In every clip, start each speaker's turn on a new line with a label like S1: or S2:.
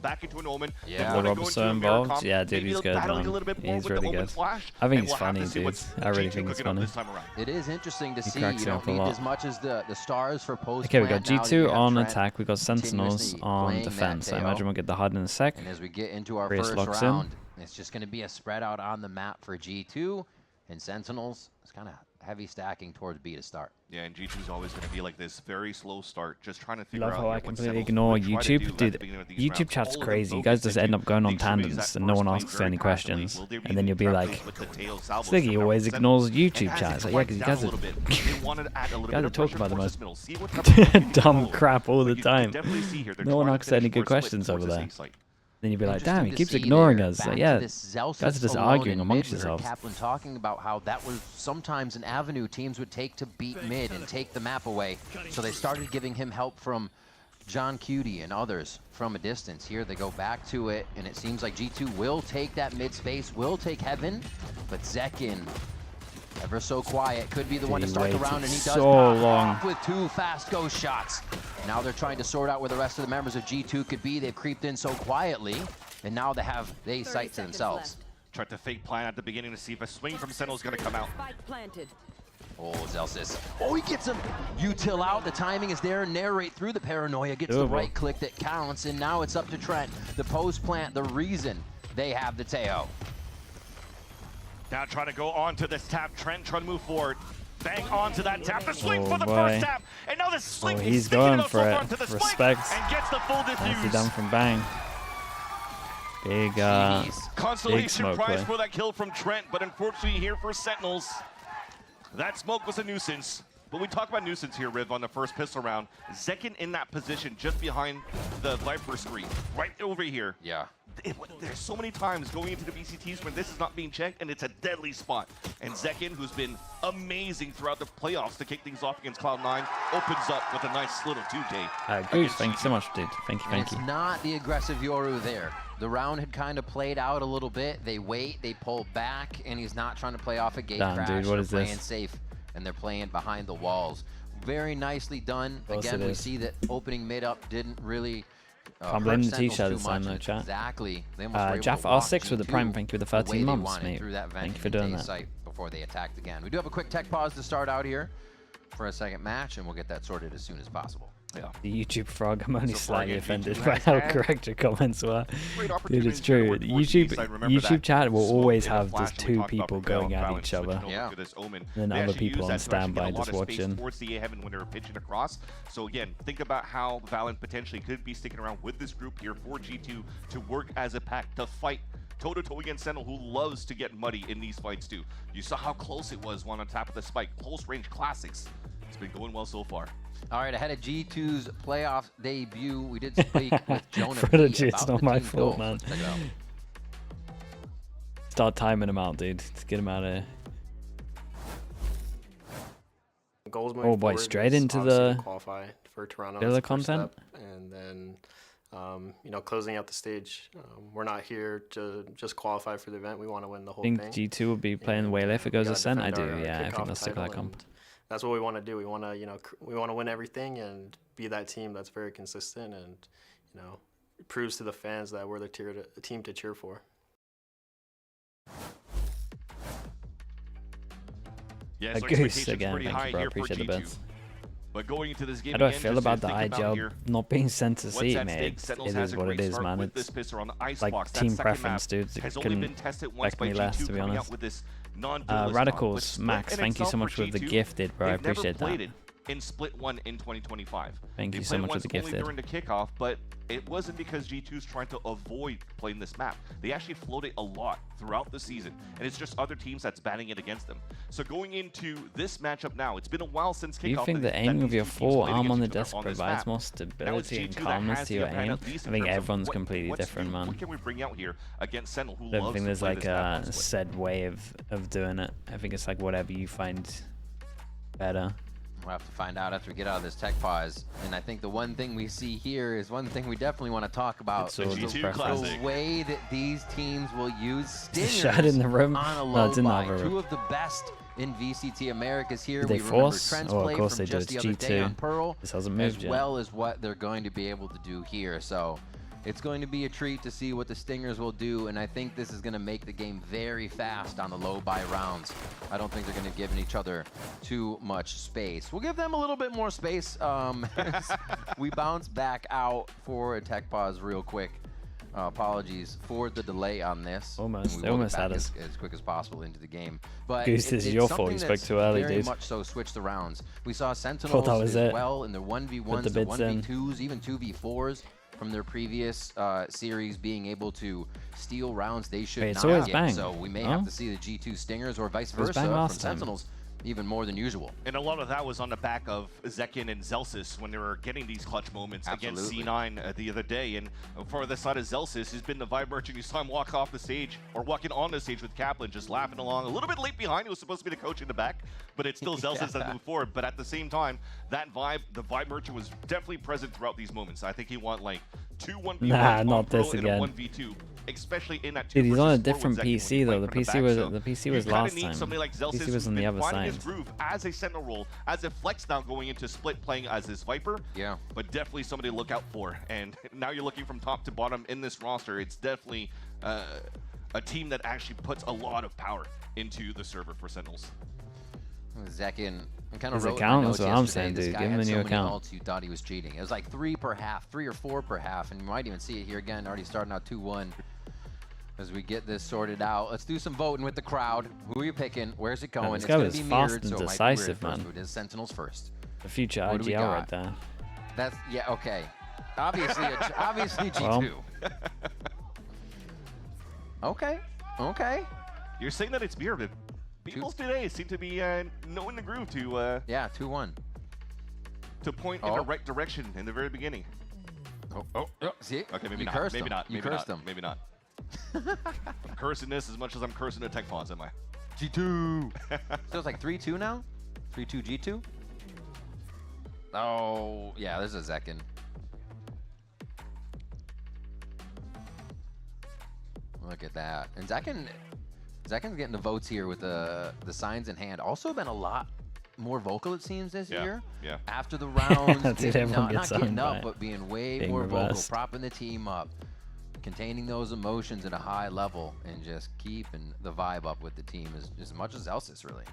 S1: back into an Omen.
S2: Yeah, the Rob's so involved. Yeah, dude, he's good, man. He's really good. I think he's funny, dude. I really think he's funny.
S3: It is interesting to see. You don't need as much as the stars for post.
S2: Okay, we got G2 on attack. We got Sentinels on defense. I imagine we'll get the HUD in a sec.
S3: And as we get into our first round, it's just going to be a spread out on the map for G2 and Sentinels. It's kind of heavy stacking towards B to start.
S1: Yeah, and G2 is always going to be like this very slow start, just trying to figure
S2: out.
S1: Love
S2: how I completely ignore YouTube. Dude, YouTube chat's crazy. You guys just end up going on tangents and no one asks any questions. And then you'll be like, Sliggy always ignores YouTube chat. It's like, yeah, because you guys are talking about the most dumb crap all the time. No one asks any good questions over there. Then you'd be like, damn, he keeps ignoring us. Like, yeah, guys are just arguing amongst yourselves.
S3: Kaplan talking about how that was sometimes an avenue teams would take to beat mid and take the map away. So they started giving him help from John Cutie and others from a distance. Here they go back to it, and it seems like G2 will take that mid space, will take Heaven, but Zekin, ever so quiet, could be the one to start the round, and he does off with 2 fast ghost shots. Now they're trying to sort out where the rest of the members of G2 could be. They've creeped in so quietly, and now they have sight to themselves.
S1: Tried to fake plan at the beginning to see if a swing from Sentinel is going to come out.
S3: Oh, Zelsis. Oh, he gets him. Util out. The timing is there. Narrate through the paranoia. Gets the right click that counts, and now it's up to Trent. The post plant, the reason they have the Teo.
S1: Now trying to go onto this tap. Trent trying to move forward. Bang onto that tap. The swing for the first tap. And now the swing.
S2: He's going for it. Respect.
S1: And gets the full defuse.
S2: Nicely done from Bang. Big,
S1: consolation prize for that kill from Trent, but unfortunately here for Sentinels, that smoke was a nuisance. But we talk about nuisance here, Riv, on the first pistol round. Zekin in that position just behind the Viper screen, right over here.
S3: Yeah.
S1: There's so many times going into the VCTs when this is not being checked, and it's a deadly spot. And Zekin, who's been amazing throughout the playoffs to kick things off against Cloud9, opens up with a nice little 2K.
S2: Goose, thank you so much, dude. Thank you.
S3: It's not the aggressive Yoru there. The round had kind of played out a little bit. They wait, they pull back, and he's not trying to play off a gate crash.
S2: Dude, what is
S3: They're playing
S2: this?
S3: safe, and they're playing behind the walls. Very nicely done. Again, we see that opening mid up didn't really
S2: can't blame the t-shirt this time though, chat.
S3: Exactly.
S2: Jaff R6 with the prime, thank you with the 13 months, mate. Thank you for doing that.
S3: Before they attacked again. We do have a quick tech pause to start out here for a second match, and we'll get that sorted as soon as possible.
S1: Yeah.
S2: The YouTube frog, I'm only slightly offended by how correct your comments were. Dude, it's true. YouTube chat will always have just 2 people going at each other.
S3: Yeah.
S2: And then other people on standby just watching.
S1: Towards the A-Heaven when they were pitching across. So again, think about how Valen potentially could be sticking around with this group here for G2 to work as a pack to fight toe-to-toe against Sentinel, who loves to get muddy in these fights too. You saw how close it was one on top of the spike. Close range classics. It's been going well so far.
S3: All right, ahead of G2's playoff debut, we did speak with Jonah.
S2: It's not my fault, man. Start timing him out, dude. Let's get him out of here. Oh boy, straight into the
S4: qualify for Toronto
S2: filler content,
S4: and then you know, closing out the stage. We're not here to just qualify for the event. We want to win the whole thing.
S2: I think G2 will be playing Whale if it goes to SEN. I do, yeah. I think that's the comp.
S4: That's what we want to do. We want to, you know, we want to win everything and be that team that's very consistent and, you know, proves to the fans that we're the team to cheer for.
S1: Yeah, so
S2: Goose again. Thank you, bro. Appreciate the bits.
S1: But going into this game,
S2: how do I feel about the IGL not being sent to seat, mate? It is what it is, man. It's like team preference, dude. It couldn't affect me less, to be honest. Radicals, Max, thank you so much for the gifted, bro. I appreciate that.
S1: In split 1 in 2025.
S2: Thank you so much for the gifted.
S1: During the kickoff, but it wasn't because G2's trying to avoid playing this map. They actually float it a lot throughout the season, and it's just other teams that's batting it against them. So going into this matchup now, it's been a while since kickoff.
S2: Do you think the aiming of your forearm on the disc provides more stability and calmness to your aim? I think everyone's completely different, man.
S1: What can we bring out here against Sentinel, who
S2: I don't think there's like a set way of doing it. I think it's like whatever you find better.
S3: We'll have to find out after we get out of this tech pause. And I think the one thing we see here is one thing we definitely want to talk about.
S1: The
S3: way that these teams will use stingers
S2: shot in the room.
S3: On a low buy. 2 of the best in VCT Americas here.
S2: Did they force?
S3: Oh,
S2: of course they do. It's G2.
S3: Pearl,
S2: this hasn't moved
S3: as well as what they're going to be able to do here. So It's going to be a treat to see what the Stingers will do, and I think this is going to make the game very fast on the low buy rounds. I don't think they're going to give each other too much space. We'll give them a little bit more space. We bounce back out for a tech pause real quick. Apologies for the delay on this.
S2: They almost had us
S3: as quick as possible into the game. But
S2: Goose, this is your fault. You spoke too early,
S3: very
S2: dude.
S3: much so switched the rounds. We saw Sentinels as well in their 1v1s, their 1v2s, even 2v4s from their previous series, being able to steal rounds they should not get.
S2: Bang.
S3: So we may have to see the G2 Stingers or vice versa from Sentinels even more than usual.
S1: And a lot of that was on the back of Zekin and Zelsis when they were getting these clutch moments against C9 the other day. And for the side of Zelsis, he's been the vibe merchant. You saw him walk off the stage, or walking on the stage with Kaplan, just laughing along. A little bit late behind. He was supposed to be the coach in the back, but it's still Zelsis that moved forward. But at the same time, that vibe, the vibe merchant was definitely present throughout these moments. I think he won like 2 1v1s
S2: not this again.
S1: 1v2. Especially in that
S2: dude, he's on a different PC though. The PC was last time.
S1: Like
S2: PC was on the other side.
S1: His groove as a sentinel role, as a flex now going into split, playing as this Viper.
S3: Yeah.
S1: But definitely somebody to look out for. And now you're looking from top to bottom in this roster. It's definitely a team that actually puts a lot of power into the server for Sentinels.
S3: Zekin kind
S2: his
S3: of
S2: account, that's what I'm saying, dude. Give him a new account.
S3: You thought he was cheating. It was like 3 per half, 3 or 4 per half, and you might even see it here again. Already starting out 2-1. As we get this sorted out, let's do some voting with the crowd. Who are you picking? Where's it going?
S2: This
S3: it's
S2: guy
S3: going
S2: was
S3: to be
S2: fast
S3: mirrored,
S2: and
S3: so
S2: decisive,
S3: it might be
S2: man.
S3: It is Sentinels first.
S2: The future IGL right there.
S3: That's okay. Obviously, obviously G2. Okay.
S1: You're saying that it's mirrored. People today seem to be knowing the groove to
S3: 2-1
S1: to point in the right direction in the very beginning.
S3: See?
S1: Okay, maybe
S3: you
S1: not.
S3: Cursed
S1: maybe
S3: them.
S1: not.
S3: You
S1: Maybe
S3: cursed
S1: not.
S3: them.
S1: Maybe not. I'm cursing this as much as I'm cursing the tech pawns, am I?
S3: G2. So it's like 3-2 now? 3-2 G2? Oh, yeah, there's a Zekin. Look at that. And Zekin's getting the votes here with the signs in hand. Also been a lot more vocal, it seems, this year.
S1: Yeah.
S3: After the rounds, not getting up,
S2: right.
S3: but being way more vocal, propping the team up, containing those emotions at a high level, and just keeping the vibe up with the team as much as Elsis, really.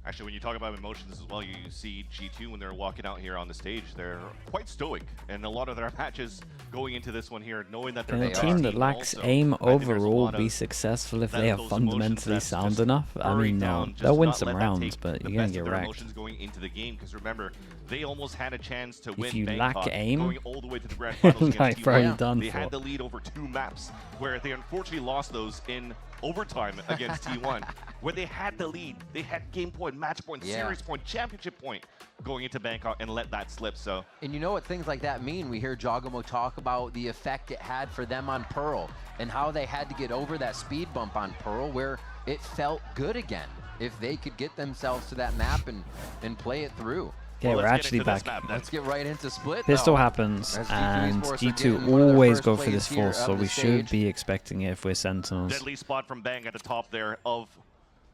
S1: Actually, when you talk about emotions as well, you see G2 when they're walking out here on the stage, they're quite stoic. And a lot of their matches going into this one here, knowing that they're
S2: a team that lacks aim overall be successful if they are fundamentally sound enough? I mean, no, they'll win some rounds, but you're going to get wrecked.
S1: Emotions going into the game, because remember, they almost had a chance to win.
S2: If you lack aim,
S1: going all the way to the grand finals against T1. They
S2: for.
S1: had the lead over 2 maps, where they unfortunately lost those in overtime against T1, where they had the lead. They had game point, match point, series point, championship point going into Bangkok, and let that slip. So,
S3: and you know what things like that mean? We hear Jogamo talk about the effect it had for them on Pearl and how they had to get over that speed bump on Pearl, where it felt good again if they could get themselves to that map and play it through.
S2: Okay, we're actually back.
S3: Let's get right into split.
S2: Pistol happens, and G2 always go for this force, so we should be expecting it if we're Sentinels.
S1: Deadly spot from Bang at the top there of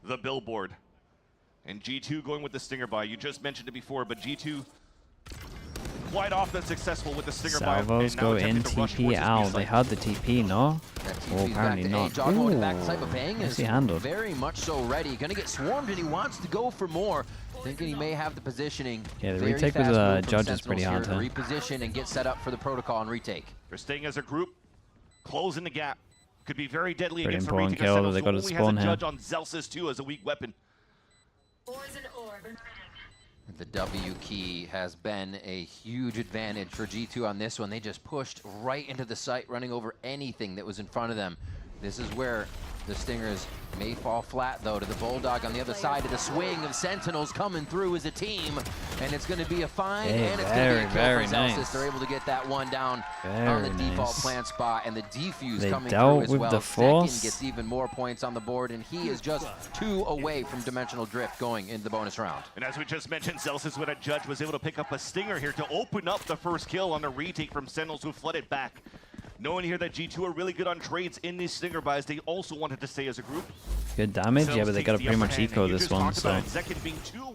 S1: the billboard. And G2 going with the Stinger buy. You just mentioned it before, but G2 quite often successful with the Stinger buy.
S2: Salvos go in, TP out. They had the TP, no? Well, apparently not. Ooh, handled.
S3: Very much so ready. Gonna get swarmed, and he wants to go for more. Thinking he may have the positioning.
S2: Yeah, the retake with the judge is pretty hard.
S3: Reposition and get set up for the protocol and retake.
S1: They're staying as a group, closing the gap. Could be very deadly
S2: pretty
S1: against
S2: important
S1: the retake.
S2: Kill, they got to spawn
S1: has a judge on Zelsis too as a weak weapon.
S3: The W key has been a huge advantage for G2 on this one. They just pushed right into the site, running over anything that was in front of them. This is where the Stingers may fall flat, though, to the Bulldog on the other side of the swing of Sentinels coming through as a team. And it's going to be a fine, and it's going to be a kill for Zelsis. They're able to get that one down on the default plant spot, and the defuse coming through as well. Zekin gets even more points on the board, and he is just 2 away from Dimensional Drift going into the bonus round.
S1: And as we just mentioned, Zelsis with a judge was able to pick up a Stinger here to open up the first kill on the retake from Sentinels, who flooded back. Knowing here that G2 are really good on trades in these Stinger buys, they also wanted to stay as a group.
S2: Good damage, yeah, but they got to pretty much eco this one, so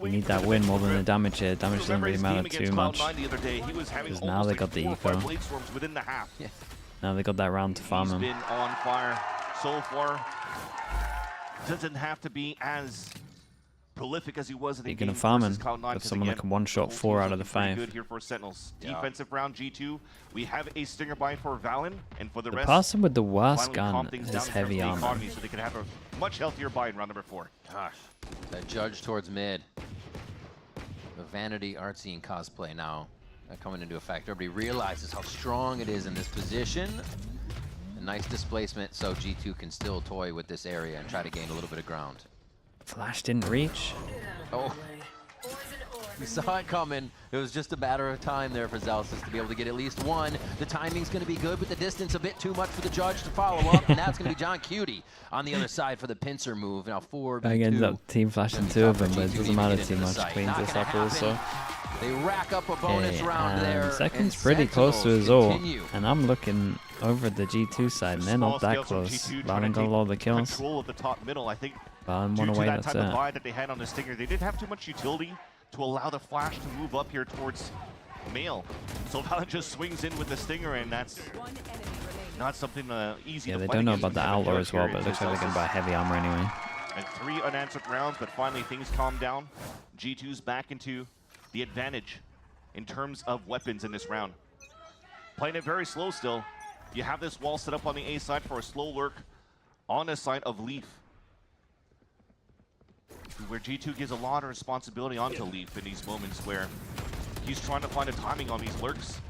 S2: we need that win more than the damage here. Damage doesn't really matter too much, because now they got the eco. Now they got that round to farm him.
S1: He's been on fire so far. Doesn't have to be as prolific as he was in the game.
S2: You're gonna farm him.
S1: Cloud9,
S2: If someone that can one-shot 4 out of the 5.
S1: Good here for Sentinels. Defensive round G2. We have a stinger bind for Valen, and for the rest,
S2: person with the worst gun is heavy armor.
S1: So they can have a much healthier buy in round number 4.
S3: Gosh, that judge towards mid. The Vanity art scene cosplay now coming into effect. Everybody realizes how strong it is in this position. A nice displacement, so G2 can still toy with this area and try to gain a little bit of ground.
S2: Flash didn't reach.
S3: Oh, we saw it coming. It was just a matter of time there for Zelsis to be able to get at least one. The timing's going to be good, but the distance a bit too much for the judge to follow up, and that's going to be John Cutie on the other side for the pincer move. Now 4v2.
S2: I ends up team flashing 2 of them, but it doesn't matter too much. Cleans this up also.
S3: They rack up a bonus round there.
S2: Second's pretty close to his ult, and I'm looking over at the G2 side, and they're not that close. Valen got a lot of the kills.
S1: Control of the top middle, I think.
S2: Valen won away, that's it.
S1: Due to that type of buy that they had on the stinger, they didn't have too much utility to allow the flash to move up here towards Mail. So Valen just swings in with the stinger, and that's not something easy to
S2: they
S1: fight
S2: don't know
S1: against
S2: about the Outlaw as well, but it looks like they're going to buy heavy armor anyway.
S1: And 3 unanswered rounds, but finally things calm down. G2's back into the advantage in terms of weapons in this round. Playing it very slow still. You have this wall set up on the A side for a slow lurk on the side of Leaf, where G2 gives a lot of responsibility onto Leaf in these moments where he's trying to find a timing on these lurks.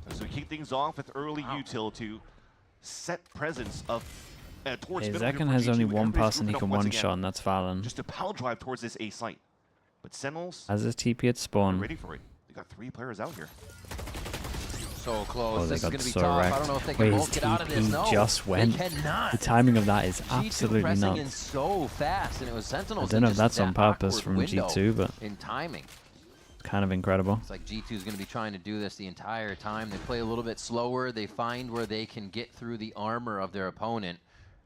S1: As we kick things off with early util to set presence of towards middle.
S2: Zekken has only one person he can one-shot, and that's Valen.
S1: Just a power drive towards this A site. But Sentinels
S2: has his TP at spawn.
S1: Ready for it. They got 3 players out here.
S3: So close.
S2: Oh, they
S3: this
S2: got
S3: is
S2: so
S3: tough.
S2: wrecked.
S3: I don't know if they can both get out of this. No,
S2: just went.
S3: They cannot.
S2: The timing of that is
S3: G2
S2: absolutely
S3: pressing
S2: nuts.
S3: in so fast, and it was Sentinels.
S2: I don't know if
S3: just
S2: that's on
S3: that
S2: purpose from
S3: awkward
S2: G2, but
S3: in timing.
S2: Kind of incredible.
S3: It's like G2 is going to be trying to do this the entire time. They play a little bit slower. They find where they can get through the armor of their opponent,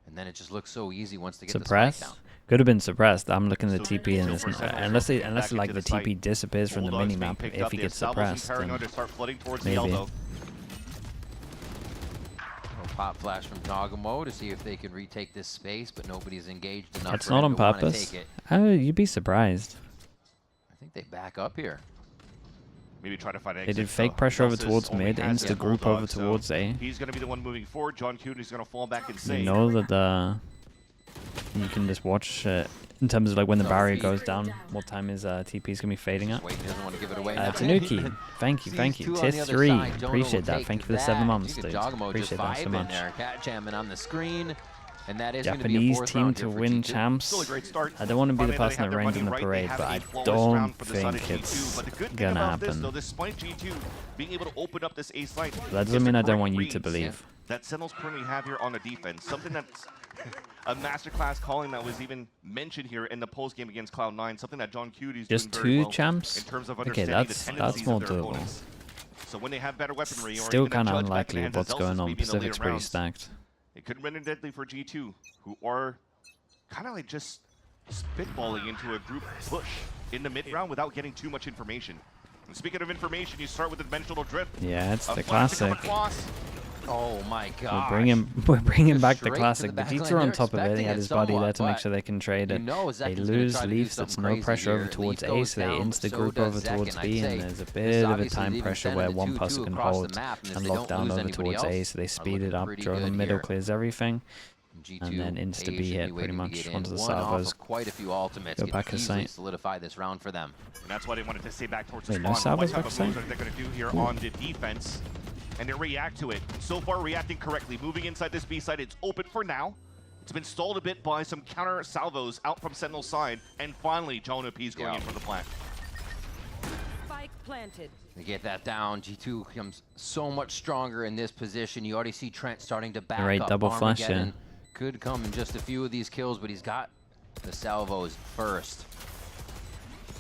S3: and then it just looks so easy once they get the spike down.
S2: Could have been suppressed. I'm looking at the TP, and it's unless like the TP disappears from the minimap if he gets suppressed. Maybe.
S3: Pop flash from Nagamo to see if they can retake this space, but nobody's engaged enough.
S2: That's not on purpose. You'd be surprised.
S3: I think they back up here.
S1: Maybe try to find an
S2: exit. They did fake pressure over towards mid, insta group over towards A.
S1: He's going to be the one moving forward. John Cutie's going to fall back and save.
S2: You know that you can just watch in terms of like when the barrier goes down, what time his TP is going to be fading at. Tanuki, thank you. Tier 3, appreciate that. Thank you for the 7 months, dude. Appreciate that so much.
S3: Cat jamming on the screen. And that is
S2: Japanese team to win champs. I don't want to be the person that reigns in the parade, but I don't think it's gonna happen. That doesn't mean I don't want you to believe.
S1: That Sentinels currently have here on the defense, something that's a masterclass calling that was even mentioned here in the post game against Cloud9, something that John Cutie's
S2: just
S1: doing very
S2: 2
S1: well
S2: champs.
S1: In terms of
S2: Okay, that's more doable.
S1: So when they have better weaponry,
S2: still kind of unlikely what's going on. Pacific's pretty stacked.
S1: It could render deadly for G2, who are kind of like just spitballing into a group push in the mid round without getting too much information. And speaking of information, you start with the dimensional drift.
S2: Yeah, it's the classic.
S3: Oh my god.
S2: We're bringing back the classic. The G2 are on top of it. He had his body there to make sure they can trade it. They lose Leafs, that's no pressure over towards A, so they insta group over towards B, and there's a bit of a time pressure where one person can hold and lock down over towards A, so they speed it up, draw the middle, clears everything, and then insta B hit pretty much onto the salvos.
S3: Quite a few ultimates
S2: go back to site.
S3: Solidify this round for them.
S1: And that's why they wanted to stay back towards the
S2: spawn. No salvos back to site?
S1: What they're going to do here on the defense. And they react to it. So far, reacting correctly. Moving inside this B side, it's open for now. It's been stalled a bit by some counter salvos out from Sentinel's side. And finally, Jonah P's going in for the plant.
S5: Spike planted.
S3: They get that down. G2 becomes so much stronger in this position. You already see Trent starting to back up.
S2: Double flash, yeah.
S3: Could come in just a few of these kills, but he's got the salvos first.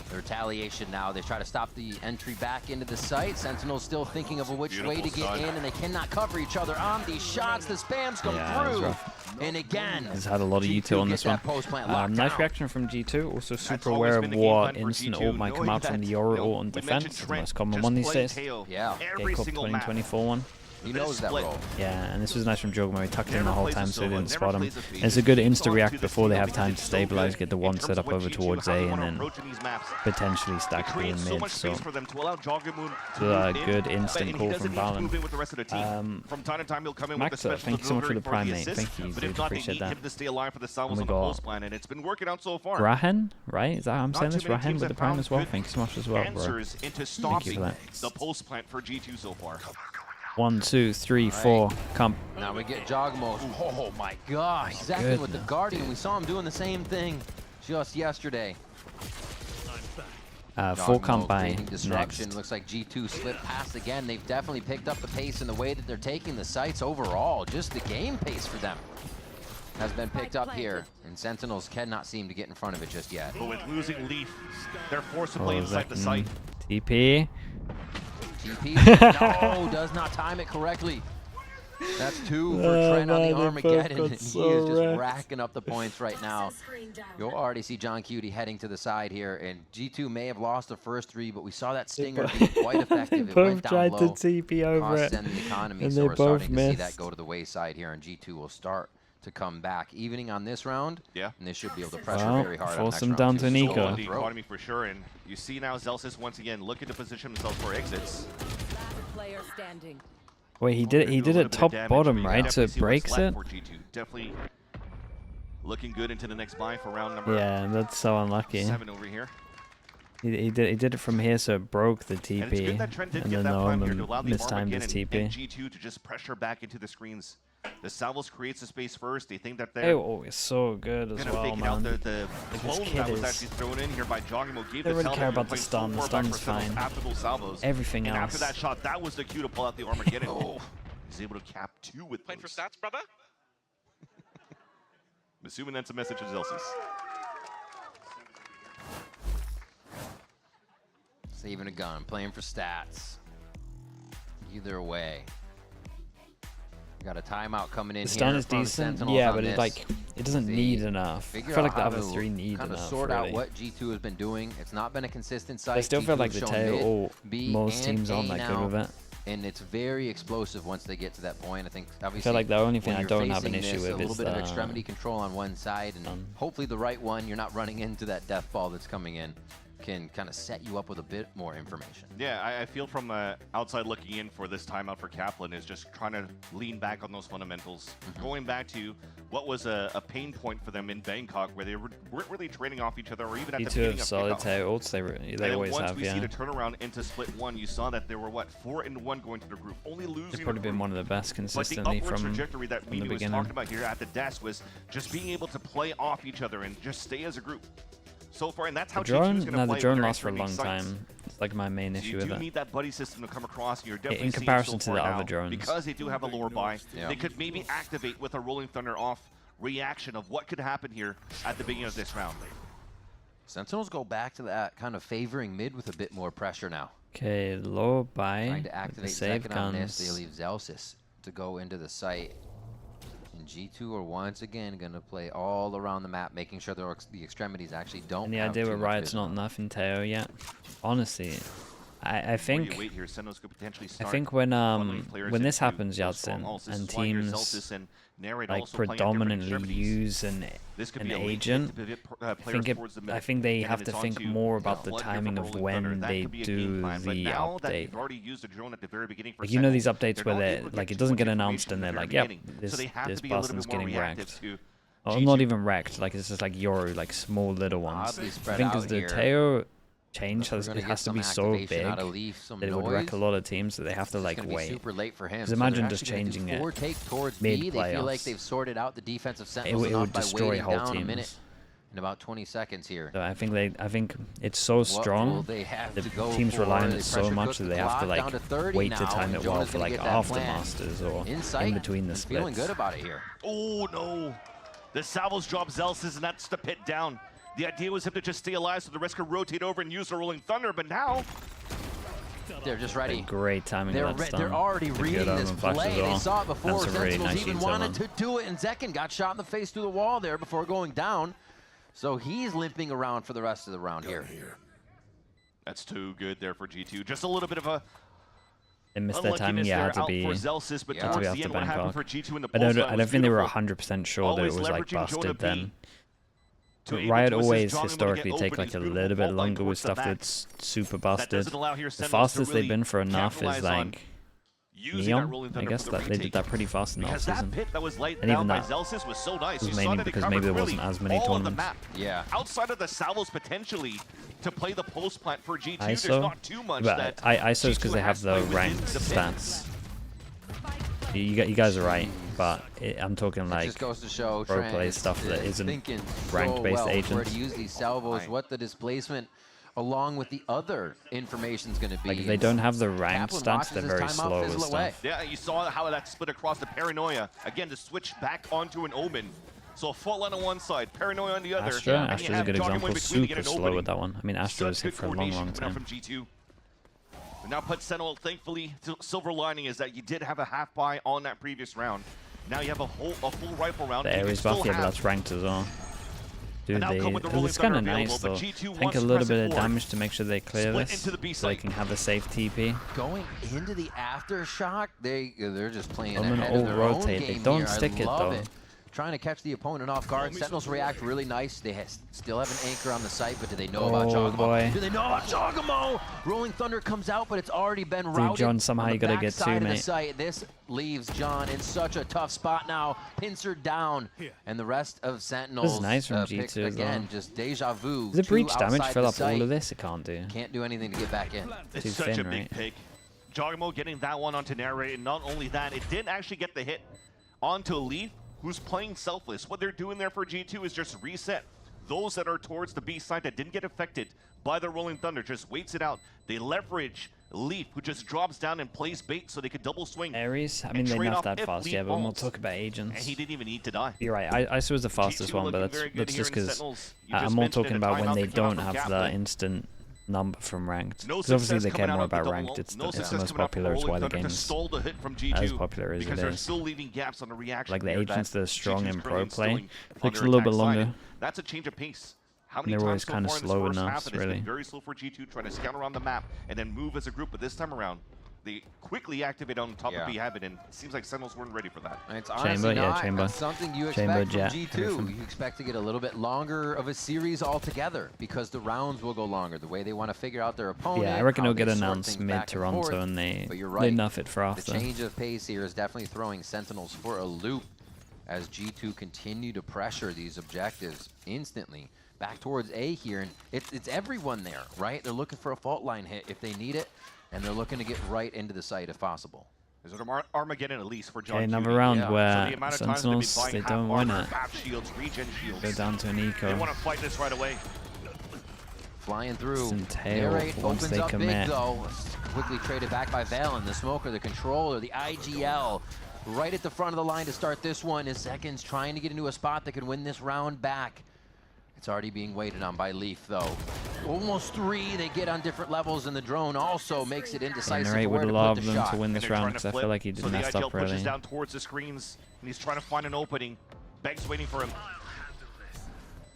S3: The retaliation now. They try to stop the entry back into the site. Sentinel's still thinking of which way to get in, and they cannot cover each other on these shots. The spams come through. And again,
S2: he's had a lot of util on this one. Nice reaction from G2. Also super aware of what instant ult might come out from the Yoru ult on defense. It's the most common one these days.
S3: Yeah.
S2: K-Cup 2024 one.
S3: He knows that role.
S2: Yeah, and this was nice from Jogmo. He tucked in the whole time so they didn't spot him. And it's a good insta-react before they have time to stabilize, get the one set up over towards A, and then potentially stack it in mid. So it's a good instant call from Valen. Maxa, thank you so much for the prime, mate. Thank you, dude. Appreciate that. And we got Rahen, right? Is that how I'm saying this? Rahen with the prime as well? Thank you so much as well, bro. Thank you for that.
S1: The pulse plant for G2 so far.
S2: 1, 2, 3, 4. Come.
S3: Now we get Jogmo. Oh my gosh, Zekin with the Guardian. We saw him doing the same thing just yesterday.
S2: 4 comp by
S3: disruption.
S2: next.
S3: Looks like G2 slipped past again. They've definitely picked up the pace in the way that they're taking the sites overall. Just the game pace for them has been picked up here, and Sentinels cannot seem to get in front of it just yet.
S1: But with losing Leaf, they're forced to play inside the site.
S2: TP.
S3: TP, no, does not time it correctly. That's 2 for Trent on the Armageddon, and he is just racking up the points right now. You'll already see John Cutie heading to the side here, and G2 may have lost the first 3, but we saw that stinger be quite effective. It went down low,
S2: to TP over
S3: cost and the economy,
S2: and
S3: so
S2: they
S3: we're starting
S2: both
S3: to see that go to the wayside here, and G2 will start to come back, evening on this round.
S1: Yeah,
S3: and they should be able to pressure very hard.
S2: Force them down to Nico.
S1: The economy for sure, and you see now Zelsis once again looking to position themselves for exits.
S5: Player standing.
S2: Wait, he did it top bottom, right? So it breaks it.
S1: Definitely looking good into the next buy for round number.
S2: Yeah, that's so unlucky.
S1: 7 over here.
S2: He did it from here, so it broke the TP, and then the Omen mistimed his TP.
S1: And G2 to just pressure back into the screens. The Salvos creates the space first. They think that they're
S2: it's so good as well, man.
S1: Out the clone that was actually thrown in here by Jogimo.
S2: They don't really care about the stun. The stun's fine.
S1: After those salvos.
S2: Everything else.
S1: After that shot, that was the cue to pull out the Armageddon. He's able to cap 2 with
S6: playing for stats, brother.
S1: I'm assuming that's a message to Zelsis.
S3: Saving a gun, playing for stats. Either way. Got a timeout coming in.
S2: The stun
S3: here
S2: is decent, yeah, but it doesn't need enough. I feel like the other 3 need enough.
S3: Sort out what G2 has been doing. It's not been a consistent site.
S2: I still feel like the tail, most teams aren't that good with it.
S3: And it's very explosive once they get to that point. I think obviously.
S2: I feel like the only thing I don't have an issue with is
S3: a little bit of extremity control on one side, and hopefully the right one. You're not running into that death ball that's coming in. Can kind of set you up with a bit more information.
S1: Yeah, I feel from outside looking in for this timeout for Kaplan is just trying to lean back on those fundamentals. Going back to what was a pain point for them in Bangkok, where they weren't really trading off each other, or even at the beginning of
S2: solitaire ults, they always have,
S1: once we see the turnaround into split 1, you saw that there were, 4-1 going to the group, only losing.
S2: They've probably been one of the best consistently
S1: from the
S2: trajectory
S1: that we was talking about here at the desk was just being able to play off each other and just stay as a group. So far, and that's how
S2: the drone lasts for a long time. It's like my main issue with it.
S1: You need that buddy system to come across, and you're definitely
S2: in comparison to the other drones.
S1: Because they do have a lower buy, they could maybe activate with a Rolling Thunder off reaction of what could happen here at the beginning of this round.
S3: Sentinels go back to that kind of favoring mid with a bit more pressure now.
S2: Okay, low buy.
S3: Trying to activate
S2: save
S3: second on this, they leave Zelsis to go into the site. And G2 are once again going to play all around the map, making sure the extremities actually don't.
S2: And the idea with Riot's not enough in Teo yet. Honestly, I think when this happens, Yadsin, and teams like predominantly use an agent, I think they have to think more about the timing of when they do the update. Like, you know, these updates where they're like, it doesn't get announced and they're like, yep, this person's getting wrecked. Or not even wrecked, like it's just like Yoru, like small little ones. I think because the Teo change it has to be so big that it would wreck a lot of teams, that they have to like wait. Because imagine just changing it mid-playoffs. It would destroy whole teams.
S3: In about 20 seconds here.
S2: So I think it's so strong. The teams rely on it so much that they have to like wait to time it well for like after Masters or in between the splits.
S3: Feeling good about it here.
S1: Oh no! The Salvos drop Zelsis, and that's the pit down. The idea was him to just stay alive so the rest could rotate over and use the Rolling Thunder, but now
S3: they're just ready.
S2: Great timing.
S3: They're already reading this play. They saw it before. Sentinels even wanted to do it, and Zekin got shot in the face through the wall there before going down. So he's limping around for the rest of the round here.
S1: That's too good there for G2. Just a little bit of a
S2: They missed their timing. Yeah, had to be
S1: Zelsis, but
S2: had to be
S1: towards
S2: off
S1: the
S2: the
S1: end, what happened
S2: Bangkok.
S1: for G2 in the
S2: I don't
S1: was
S2: think they were
S1: beautiful.
S2: 100% sure that it
S1: Always
S2: was like
S1: leveraging Jonah
S2: busted
S1: B
S2: then.
S1: to able
S2: Riot
S1: to
S2: always
S1: assist Jonghyun to
S2: historically
S1: get
S2: take
S1: open.
S2: like
S1: It's
S2: a
S1: beautiful
S2: little bit
S1: fault line
S2: longer with
S1: towards the
S2: stuff
S1: back.
S2: that's super
S1: That
S2: busted.
S1: doesn't allow here
S2: The
S1: Sentinels to
S2: fastest
S1: really
S2: they've been for enough is
S1: capitalize on
S2: like
S1: using that
S2: Neon.
S1: Rolling
S2: I
S1: Thunder
S2: guess
S1: for the
S2: that they did
S1: retake.
S2: that pretty fast in the
S1: Because that
S2: offseason.
S1: pit that was laid
S2: And
S1: down
S2: even
S1: by
S2: that
S1: Zelsis was so nice.
S2: was
S1: You saw
S2: mainly
S1: that it
S2: because
S1: covered
S2: maybe there
S1: really
S2: wasn't as many
S1: all of the
S2: tournaments.
S1: map.
S3: Yeah.
S1: Outside of the salvos potentially to play the post plant for G2, there's
S2: ISO,
S1: not too much
S2: but
S1: that
S2: ISO is because
S1: G2
S2: they have
S1: has
S2: the
S1: played within
S2: ranked
S1: the pit.
S2: stats. You guys are right, but I'm talking
S3: It
S2: like
S3: just goes to show
S2: pro
S3: Trent
S2: play
S3: is-
S2: stuff that
S3: is
S2: isn't
S3: thinking
S2: ranked-based
S3: so well where
S2: agents.
S3: to use these salvos, what the displacement along with the other information is going to be.
S2: Like if they don't have the ranked
S3: Kaplan
S2: stats,
S3: watches
S2: they're
S3: his
S2: very
S3: timeout
S2: slow with
S3: fizzle away.
S2: stuff.
S1: Yeah, you saw how that split across the Paranoia. Again, to switch back onto an Omen. So a fault line on one side, Paranoia on the other.
S2: Astra,
S1: and you
S2: Astra's a
S1: have
S2: good
S1: Jogger in
S2: example.
S1: between to get
S2: Super
S1: an
S2: slow
S1: opening.
S2: with that one. I mean, Astra was
S1: Such
S2: hit
S1: good
S2: for a long,
S1: coordination
S2: long
S1: coming out
S2: time.
S1: from G2. But now put Sentinel, thankfully, silver lining is that you did have a half buy on that previous round. Now you have a full rifle round.
S2: The Ares buff, yeah, but that's ranked as well. Dude, it's kind of nice though. Take a little bit of damage to make sure they clear this, so they can have a safe TP.
S3: Going into the aftershock, they're just playing
S2: I'm gonna
S3: ahead of their own
S2: rotate. They
S3: game
S2: don't
S3: here.
S2: stick it,
S3: I love
S2: though.
S3: it. Trying to catch the opponent off guard. Sentinels react really nice. They still have an anchor on the site, but do they know about
S2: Oh,
S3: Jogamo?
S2: boy.
S3: Do they know about Jogamo? Rolling Thunder comes out, but it's already been routed.
S2: John, somehow
S3: on the
S2: you gotta get
S3: backside
S2: two,
S3: of the
S2: mate.
S3: site. This leaves John in such a tough spot now. Pincer down, and the rest of Sentinels.
S2: This is nice from
S3: pick
S2: G2 as
S3: again,
S2: well.
S3: just deja vu.
S2: The
S3: two
S2: breach damage
S3: outside
S2: fill
S3: the
S2: up all
S3: site.
S2: of this? It can't do.
S3: Can't do anything to get back in.
S1: It's
S2: Too
S1: such
S2: thin,
S1: a big
S2: right?
S1: pick. Jogamo getting that one onto Narrate, and not only that, it didn't actually get the hit onto Leaf, who's playing selfless. What they're doing there for G2 is just reset. Those that are towards the B side that didn't get affected by the Rolling Thunder just waits it out. They leverage Leaf, who just drops down and plays bait so they could double swing.
S2: Ares, I mean, they're not that fast, yeah, but we'll talk about
S1: And
S2: agents.
S1: he didn't even need to die.
S2: You're right, ISO was the fastest
S1: G2
S2: one, but
S1: looking very good
S2: that's
S1: here
S2: just
S1: in
S2: because
S1: Sentinels. You
S2: I'm
S1: just
S2: more
S1: mentioned
S2: talking
S1: it, a
S2: about when
S1: timeout
S2: they
S1: that came out
S2: don't
S1: from
S2: have
S1: Kaplan.
S2: the instant number from ranked.
S1: No
S2: Because obviously
S1: success
S2: they care
S1: coming
S2: more
S1: out of the
S2: about
S1: double
S2: ranked.
S1: ult.
S2: It's
S1: No
S2: the
S1: success
S2: most
S1: coming out from
S2: popular, it's why
S1: Rolling
S2: the
S1: Thunder to
S2: game's
S1: stall the hit from G2
S2: as popular as
S1: because
S2: it
S1: they're
S2: is.
S1: still leaving gaps on the reaction.
S2: Like the
S1: here
S2: agents that are strong
S1: G2's
S2: in pro
S1: currently
S2: play,
S1: instilling
S2: takes
S1: on
S2: a
S1: their
S2: little bit
S1: attack side.
S2: longer.
S1: That's a change of pace. How
S2: And
S1: many
S2: they're
S1: times
S2: always
S1: so
S2: kinda
S1: far in this
S2: slow
S1: first
S2: enough,
S1: half, it's
S2: really.
S1: been very slow for G2 trying to scout around the map and then move as a group, but this time around they quickly activate on top of B Habit, and it seems like Sentinels weren't ready for that.
S3: And it's honestly
S2: Chamber.
S3: something you
S2: Chamber,
S3: expect from
S2: Jet,
S3: G2.
S2: everything.
S3: You expect to get a little bit longer of a series altogether because the rounds will go longer. The way they want to figure out their opponent.
S2: Yeah, I reckon
S3: how
S2: it'll get
S3: they sort
S2: announced
S3: things back and forth.
S2: mid-Toronto, and they
S3: But you're right.
S2: nuff it for
S3: The
S2: after.
S3: change of pace here is definitely throwing Sentinels for a loop as G2 continue to pressure these objectives instantly. Back towards A here, and it's everyone there, right? They're looking for a fault line hit if they need it, and they're looking to get right into the site if possible.
S1: There's an Armageddon at least for John.
S2: Okay, another
S1: Cutie.
S2: round
S3: Yeah.
S2: where
S1: So the amount of times they've been
S2: Sentinels,
S1: buying
S2: they
S1: half
S2: don't win
S1: armor,
S2: it.
S1: half shields, regen shields.
S2: Go down to an
S1: They
S2: eco.
S1: want to fight this right away.
S3: Flying through.
S2: Entail
S3: Narrate
S2: once
S3: opens
S2: they
S3: up
S2: commit.
S3: big though. Quickly traded back by Valen, the Smoker, the Controller, the IGL. Right at the front of the line to start this one is Seconds trying to get into a spot that could win this round back. It's already being waited on by Leaf though. Almost 3 they get on different levels, and the drone also makes it indecisive
S2: Narrate
S3: where
S2: would
S3: to
S2: love
S3: put the
S2: them
S3: shot.
S2: to win
S1: And
S2: this
S1: they're
S2: round
S1: trying
S2: because
S1: to
S2: I
S1: flip.
S2: feel like he
S1: So
S2: did
S1: the
S2: messed
S1: IGL
S2: up
S1: pushes
S2: really.
S1: down towards the screens, and he's trying to find an opening. Beg's waiting for him.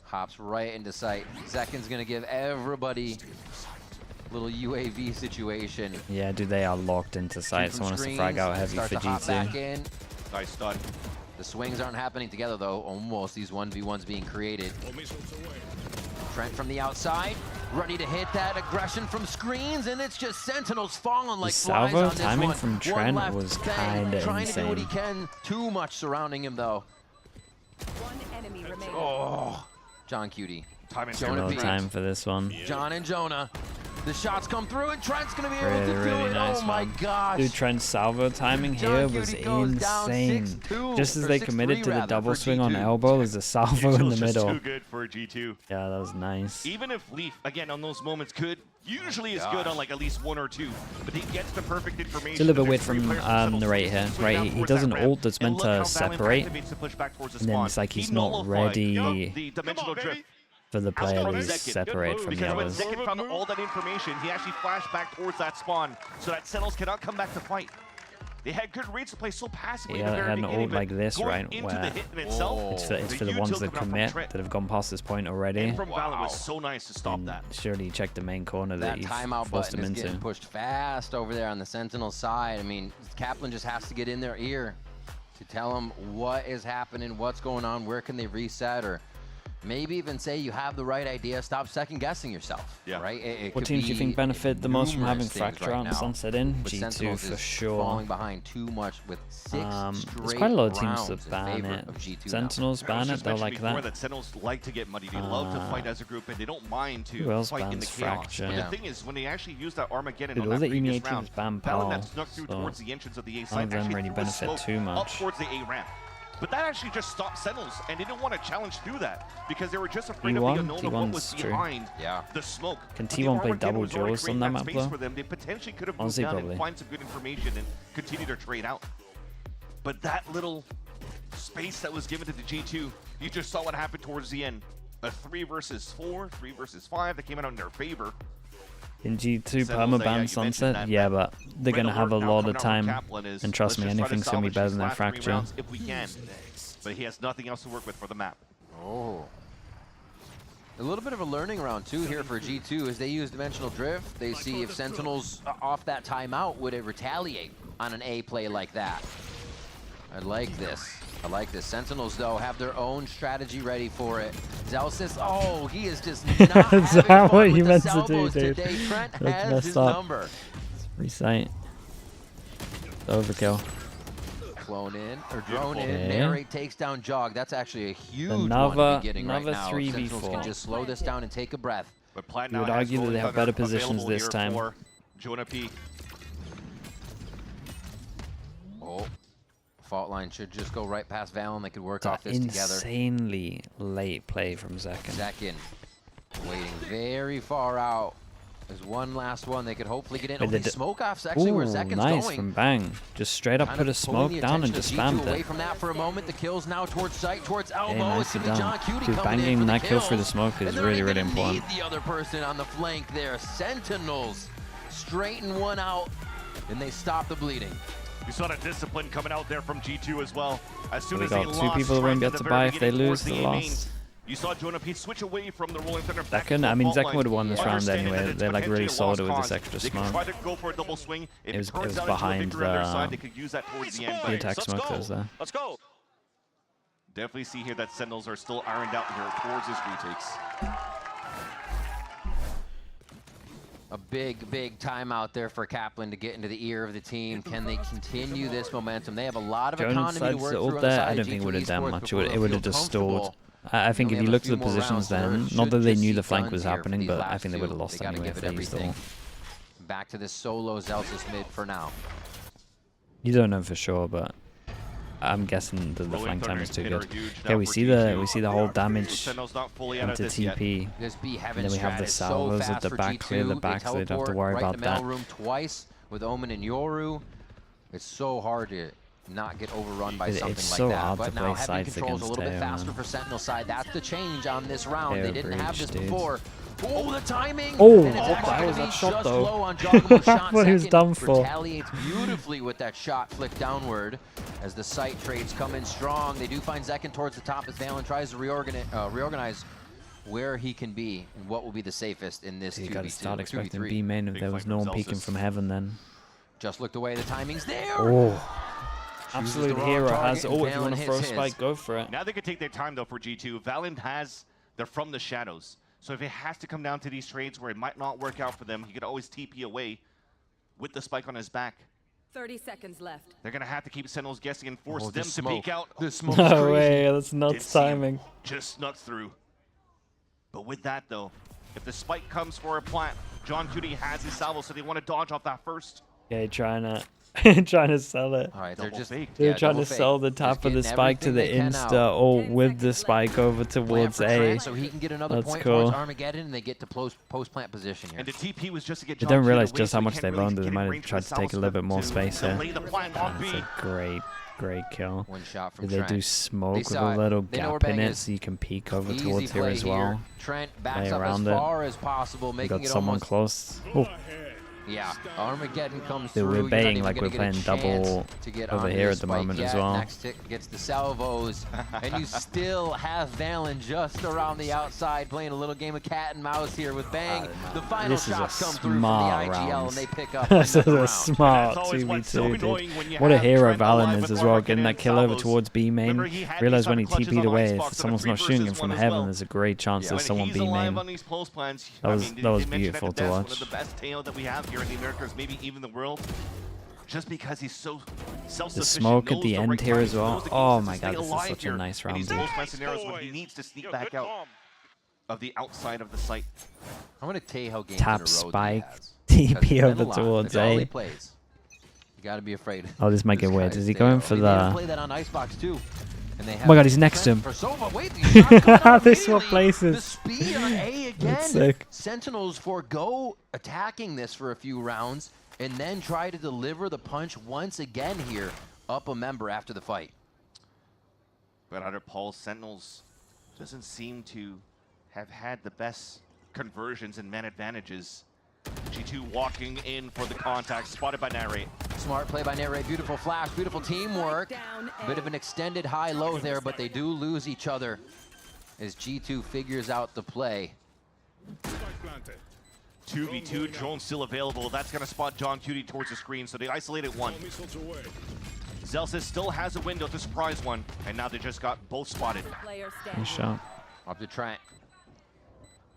S3: Hops right into sight. Seconds gonna give everybody a little UAV situation.
S2: Yeah, dude, they are locked into sight, so I want us to frag out heavy
S3: Start
S2: for
S3: to hop back
S2: G2.
S3: in.
S1: Nice stun.
S3: The swings aren't happening together though. Almost these 1v1s being created. Trent from the outside, ready to hit that aggression from screens, and it's just Sentinels falling like flies
S2: salvo
S3: on this
S2: timing
S3: one.
S2: from
S3: One
S2: Trent
S3: left,
S2: was
S3: bang,
S2: kinda
S3: trying to do what he
S2: insane.
S3: can. Too much surrounding him though.
S5: One enemy remaining.
S3: Oh, John Cutie.
S1: Time and
S3: Jonah
S2: No
S3: B.
S2: time for this one.
S3: John and Jonah. The shots come through, and Trent's gonna be able to do
S2: Really
S3: it.
S2: nice,
S3: Oh my
S2: man.
S3: gosh.
S2: Dude, Trent's salvo timing
S3: John
S2: here was
S3: Cutie goes down
S2: insane.
S3: 6-2,
S2: Just as
S3: or
S2: they
S3: 6-3
S2: committed to the
S3: rather,
S2: double
S3: for
S2: swing on
S3: G2.
S2: elbow, there's a salvo in the
S1: G2's just
S2: middle.
S1: too good for G2.
S2: Yeah, that was nice.
S1: Even if Leaf, again, on those moments usually is good on like at least 1 or 2, but he gets the perfect information.
S2: It's a little bit weird
S1: There's 3
S2: from
S1: players Sentinels
S2: Narrate here,
S1: swing
S2: right?
S1: down
S2: He
S1: towards
S2: does
S1: that
S2: an
S1: ramp,
S2: ult that's
S1: and
S2: meant
S1: look how
S2: to
S1: Valiant
S2: separate,
S1: activates to push back towards the
S2: and then
S1: spawn.
S2: it's like
S1: He
S2: he's not
S1: nullified
S2: ready
S1: the dimensional drift.
S2: for the player
S1: from
S2: to
S1: Zek.
S2: separate from the
S1: Because when
S2: others.
S1: Zek found all that information, he actually flashed back towards that spawn so that Sentinels cannot come back to fight. They had good rates to play so passively.
S2: Yeah, they had an ult like this, right, where it's for the ones that commit that have gone past this point already.
S1: And from Valent was so nice to stop that.
S2: Surely check the main corner that you've
S3: timeout
S2: forced
S3: button
S2: them
S3: is
S2: into.
S3: getting pushed fast over there on the Sentinel side. I mean, Kaplan just has to get in their ear to tell them what is happening, what's going on, where can they reset, or maybe even say you have the right idea. Stop second guessing yourself. Yeah. Right.
S2: What teams do you think benefit the most from having Fracture out and Sunset in? G2
S3: Sentinels
S2: for
S3: is
S2: sure.
S3: Falling behind too much with 6
S2: there's quite a lot of teams that ban it. Sentinels ban it. They'll like that.
S1: Sentinels like to get muddy. They love to fight as a group, and they don't mind to fight in the chaos.
S2: Fracture?
S1: But the thing is, when they actually use that Armageddon on
S2: all
S1: that
S2: the
S1: previous
S2: EMEA
S1: round,
S2: teams ban
S1: Valent
S2: Pal,
S1: that snuck through towards the entrance of the A
S2: none
S1: site
S2: of them
S1: actually
S2: really
S1: threw a
S2: benefit
S1: smoke
S2: too much.
S1: up towards the A ramp. But that actually just stopped Sentinels, and they didn't want to challenge through that because they were just afraid of the unknown of what was behind the smoke.
S2: Can T1 play double jaws on that map though?
S1: For them. They potentially could have moved
S2: Honestly,
S1: down
S2: probably.
S1: and find some good information and continue their trade out. But that little space that was given to the G2, you just saw what happened towards the end. A 3 versus 4, 3 versus 5 that came out in their favor.
S2: In G2 permaban Sunset, yeah, but they're going to have a lot of time, and trust me, anything's going to be better than their Fracture.
S1: If we can. But he has nothing else to work with for the map.
S3: Oh. A little bit of a learning round too here for G2 as they use Dimensional Drift. They see if Sentinels off that timeout, would it retaliate on an A play like that? I like this. I like this. Sentinels, though, have their own strategy ready for it. Zelsis, oh, he is just not having fun
S2: what
S3: with
S2: you
S3: the
S2: meant to do,
S3: salvos
S2: dude?
S3: today. Trent
S2: That's
S3: has
S2: messed
S3: his
S2: up.
S3: number.
S2: Recite. Overkill.
S3: Clone in, or drone in. Narrate takes down Jog. That's actually a huge one
S2: Another
S3: to be getting right now.
S2: 3v4.
S3: Sentinels can just slow this down and take a breath.
S1: But
S2: You would argue that they have better positions this time.
S1: Jonah P.
S3: Oh. Fault line should just go right past Valen. They could work off this together.
S2: Insanely late play from Zekin.
S3: Zekin waiting very far out. There's one last one they could hopefully get in.
S2: Wait,
S3: The smoke off's actually where Zekin's
S2: nice
S3: going.
S2: From Bang. Just straight up put a smoke down and just spammed
S3: away
S2: it.
S3: from that for a moment. The kills now towards sight, towards elbow.
S2: Yeah,
S3: It's gonna be John Cutie
S2: Dude,
S3: coming in
S2: banging
S3: for the
S2: that kill
S3: kills.
S2: through the smoke is
S3: And they're
S2: really,
S3: even
S2: really
S3: gonna
S2: important.
S3: need the other person on the flank there. Sentinels straighten one out, and they stop the bleeding.
S1: You saw the discipline coming out there from G2 as well. As soon as
S2: We
S1: they
S2: got
S1: lost,
S2: two people that won't be able to buy if they lose
S1: the
S2: the loss.
S1: You saw Jonah P switch away from the Rolling Thunder.
S2: I mean, Zekin would have won this round anyway. They're like really solid with this extra
S1: They
S2: smoke.
S1: try to go for a double swing. If
S2: It was
S1: turns out
S2: behind
S1: into a victory on their
S2: the-
S1: side, they could use that towards the end.
S2: The attack smoke that was there.
S1: Let's go. Definitely see here that Sentinels are still ironed out here towards his retakes.
S3: A big timeout there for Kaplan to get into the ear of the team. Can they continue this momentum? They have a lot of economy to work through on the
S2: there,
S3: side
S2: I
S3: of
S2: don't think it would have
S3: G2
S2: done
S3: Esports
S2: much.
S3: before
S2: It
S3: they'll
S2: would have
S3: feel
S2: just stalled.
S3: comfortable.
S2: I think
S3: They
S2: if you
S3: have a
S2: look at
S3: few
S2: the
S3: more
S2: positions
S3: rounds, so there
S2: then,
S3: should
S2: not that they
S3: just
S2: knew
S3: see
S2: the flank
S3: guns
S2: was
S3: here for
S2: happening,
S3: these
S2: but I
S3: last
S2: think they would have
S3: two.
S2: lost
S3: They gotta
S2: anyway
S3: give
S2: if
S3: it
S2: they
S3: everything.
S2: stole.
S3: Back to this solo Zelsis mid for now.
S2: You don't know for sure, but I'm guessing that the
S1: Rolling
S2: flank time is too
S1: Thunder
S2: good.
S1: hit are huge
S2: Okay,
S1: now
S2: we
S1: for
S2: see
S1: G2.
S2: the whole damage
S1: Sentinels not fully out of
S2: into
S1: this yet.
S2: TP.
S3: This B
S2: And
S3: heaven
S2: then we have
S3: strat
S2: the
S3: is so
S2: salvos at
S3: fast
S2: the
S3: for
S2: back,
S3: G2.
S2: clear the
S3: They
S2: back, so they don't have to
S3: teleport
S2: worry
S3: right
S2: about
S3: to mail
S2: that.
S3: room twice with Omen and Yoru. It's so hard to not get overrun by
S2: It's
S3: something
S2: so
S3: like that.
S2: hard
S3: But
S2: to
S3: now
S2: play
S3: heavy
S2: sides
S3: controls a little bit
S2: against
S3: faster
S2: Teo,
S3: for Sentinel side. That's the change on this round. They
S2: Teo
S3: didn't have this
S2: breach, dude.
S3: before. Oh, the timing!
S2: Oh,
S3: And it's
S2: what
S3: actually
S2: was
S3: gonna
S2: that
S3: be
S2: shot,
S3: just
S2: though?
S3: low on Giacomo's shot.
S2: What he was
S3: Second
S2: done for.
S3: retaliates beautifully with that shot flicked downward as the sight trades come in strong. They do find Zekin towards the top as Valen tries to reorganize where he can be and what will be the safest in this 2v2.
S2: You gotta start expecting
S3: 2v3.
S2: B main if
S1: Big
S2: there was
S1: fight
S2: no
S1: from
S2: one peeking
S1: Zelsis.
S2: from heaven then.
S3: Just looked away, the timing's there!
S2: Oh.
S3: the
S2: Absolute
S3: wrong
S2: hero
S3: target
S2: has,
S3: and
S2: oh, if you
S3: Valen
S2: want to
S3: hits
S2: throw a
S3: his.
S2: spike, go for it.
S1: Now they can take their time though for G2. Valen they're from the shadows. So if it has to come down to these trades where it might not work out for them, he could always TP away with the spike on his back.
S5: 30 seconds left.
S1: They're going to have to keep Sentinels guessing and force
S3: Oh,
S1: them
S3: the
S1: to
S3: smoke.
S1: peek out.
S3: The smoke's
S2: No
S3: crazy.
S2: way, that's
S1: Did
S2: nuts
S1: see him
S2: timing.
S1: just snuck through. But with that though, if the spike comes for a plant, John Cutie has his salvo, so they want to dodge off that first.
S2: Yeah, trying to trying to sell it.
S3: All right, they're
S1: Double
S3: just
S1: fake.
S2: They're
S3: yeah,
S2: trying to
S3: double fake.
S2: sell the
S3: Just
S2: top of the
S3: getting
S2: spike to the
S3: everything they can
S2: insta,
S3: out.
S2: or
S5: 10
S2: with the
S5: seconds
S2: spike over
S3: Plant
S2: towards
S3: for
S2: A.
S3: Trent so he can get another
S2: That's
S3: point
S2: cool.
S3: towards Armageddon, and they get to post plant position here.
S1: And the TP was just to get
S2: They
S1: John
S2: don't
S1: Cutie
S2: realize
S1: away,
S2: just
S1: so
S2: how
S1: he
S2: much
S1: can't
S2: they've
S1: really
S2: owned. They
S1: get in
S2: might have
S1: range for
S2: tried
S1: the
S2: to take a
S1: salvo
S2: little bit more
S1: to
S2: space here.
S1: delay the plant on
S2: That's
S1: B.
S2: a great kill.
S3: One shot from
S2: Did they
S3: Trent.
S2: do smoke
S3: They
S2: with
S3: saw
S2: a
S3: it.
S2: little
S3: They know where
S2: gap in
S3: Bang
S2: it
S3: is.
S2: so you can peek over
S3: Easy
S2: towards here
S3: play
S2: as well?
S3: Trent backs
S2: Play
S3: up as
S2: around it.
S3: far as possible,
S2: We
S3: making
S2: got
S3: it
S2: someone
S3: almost
S2: close. Oh,
S3: Yeah, Armageddon comes
S2: Dude,
S3: through.
S2: we're baying like we're playing double over here at the moment as well.
S3: Next tick gets the salvos, and you still have Valen just around the outside playing a little game of cat and mouse here with Bang. The final shots come through from the IGL, and they pick up
S2: This is
S3: another
S2: a
S3: round.
S2: smart 2v2, dude. What a hero Valen is as well, getting that kill over towards B main. Realize when he TP'd away, if someone's not shooting him from heaven, there's a great chance there's someone B main. That was beautiful to watch.
S1: One of the best Teo that we have here in the Americas, maybe even the world. Just because he's so self-sufficient.
S2: The smoke at the end here as well. Oh my god, this is such a nice round.
S1: These close scenarios when he needs to sneak back out of the outside of the site.
S3: I'm gonna tell you how games
S2: Tap
S3: in a row
S2: spike,
S3: he has.
S2: TP over towards A.
S3: You gotta be afraid.
S2: Oh, this might get weird. Is he going for the...
S3: Play that on Icebox too. And they have
S2: oh my god, he's next to him.
S3: Wait,
S2: They swap places.
S3: The speed on A again.
S2: That's sick.
S3: Sentinels forgo attacking this for a few rounds and then try to deliver the punch once again here up a member after the fight.
S1: But under Paul, Sentinels doesn't seem to have had the best conversions and man advantages. G2 walking in for the contact, spotted by Narrate.
S3: Smart play by Narrate, beautiful flash, beautiful teamwork. Bit of an extended high-low there, but they do lose each other as G2 figures out the play.
S1: 2v2, drone still available. That's going to spot John Cutie towards the screen, so they isolated one. Zelsis still has a window to surprise one, and now they just got both spotted.
S2: Nice shot.
S3: Up to Trent.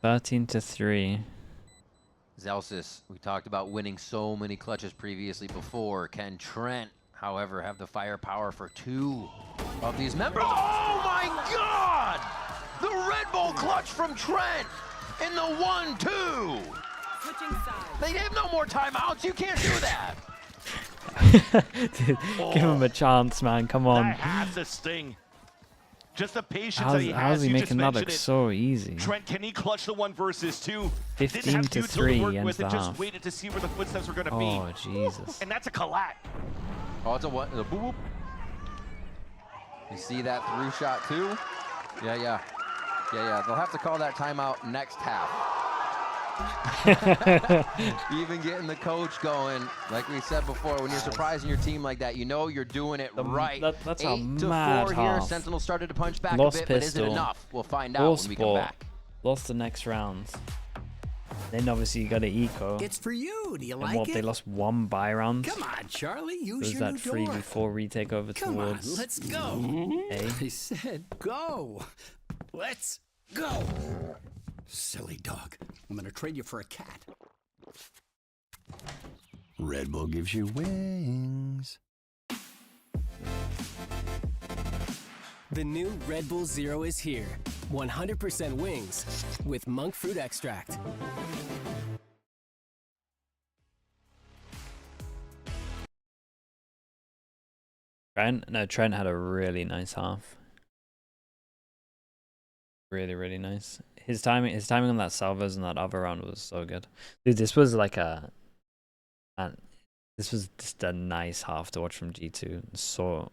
S2: 13-3.
S3: Zelsis, we talked about winning so many clutches previously before. Can Trent, however, have the firepower for two of these members? Oh my god! The Red Bull clutch from Trent in the 1-2! They have no more timeouts, you can't do that!
S2: Dude, give him a chance, man, come on.
S1: That has to sting. Just the patience that he has.
S2: How's he making that look so easy?
S1: Trent, can he clutch the 1 versus 2?
S2: 15-3 ends the half.
S1: Just waited to see where the footsteps were going to be.
S2: Oh, Jesus.
S1: And that's a collat.
S3: Oh, it's a what? It's a boop. You see that through shot too? Yeah. They'll have to call that timeout next half. Even getting the coach going, like we said before, when you're surprising your team like that, you know you're doing it right.
S2: That's
S3: 8-4 here. Sentinel started to punch back a bit, but is it enough? We'll find out when we come back.
S2: Lost the next round. Then obviously you got to eco.
S6: It's for you. Do you like it?
S2: They lost 1 buy round.
S6: Come on, Charlie. Use
S2: your
S6: your
S2: new door. There's that 3v4 retake over
S6: Come
S2: towards.
S6: on, let's go.
S2: A.
S6: I said go. Let's go. Silly dog. I'm gonna trade you for a cat. Red Bull gives you wings.
S7: The new Red Bull Zero is here. 100% wings with monk fruit extract.
S2: Trent had a really nice half. Really nice. His timing on that salvos and that other round was so good. Dude, this was like this was just a nice half to watch from G2. So,